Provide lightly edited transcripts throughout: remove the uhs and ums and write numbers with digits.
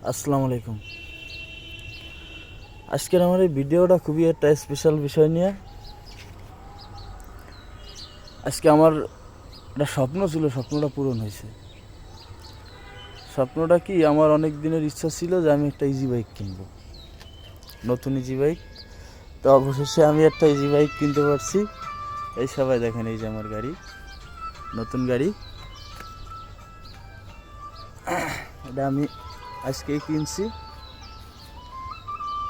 আসসালামু আলাইকুম। আজকের আমার এই ভিডিওটা খুবই একটা স্পেশাল বিষয় নিয়ে। আজকে আমার একটা স্বপ্ন ছিল, স্বপ্নটা পূরণ হয়েছে। স্বপ্নটা কি, আমার অনেক দিনের ইচ্ছা ছিল যে আমি একটা ইজি বাইক কিনবো, নতুন ইজি বাইক। তো অবশেষে আমি একটা ইজি বাইক কিনতে পারছি। এই সবাই দেখেন, এই যে আমার গাড়ি, নতুন গাড়ি। এটা আমি আজকেই কিনছি,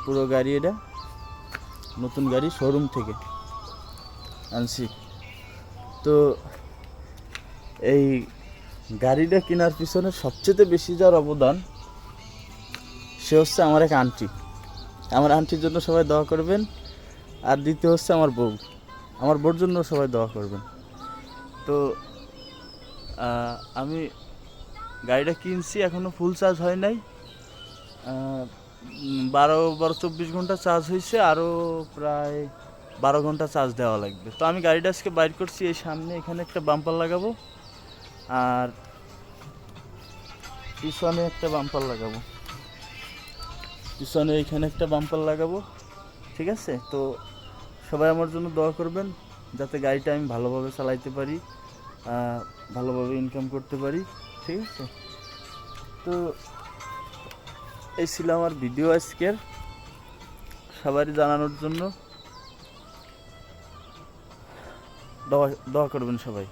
পুরো গাড়ি। এটা নতুন গাড়ি, শোরুম থেকে আনছি। তো এই গাড়িটা কেনার পিছনে সবচেয়ে বেশি যার অবদান, সে হচ্ছে আমার এক আন্টি। আমার আন্টির জন্য সবাই দোয়া করবেন। আর দ্বিতীয় হচ্ছে আমার বউ, আমার বউর জন্য সবাই দোয়া করবেন। তো আমি গাড়িটা কিনছি, এখনও ফুল চার্জ হয় নাই। 12-24 ঘন্টা চার্জ হয়েছে, আরও প্রায় 12 ঘন্টা চার্জ দেওয়া লাগবে। তো আমি গাড়িটা আজকে বাইর করছি, এই সামনে এখানে একটা বাম্পার লাগাবো, আর পিছনে একটা বাম্পার লাগাবো, পিছনে এখানে একটা বাম্পার লাগাবো। ঠিক আছে? তো সবাই আমার জন্য দোয়া করবেন, যাতে গাড়িটা আমি ভালোভাবে চালাইতে পারি, ভালোভাবে ইনকাম করতে পারি। ঠিক আছে? তো এই ছিল আমার ভিডিও আজকের, সবারই জানানোর জন্য। দোয়া করবেন সবাই।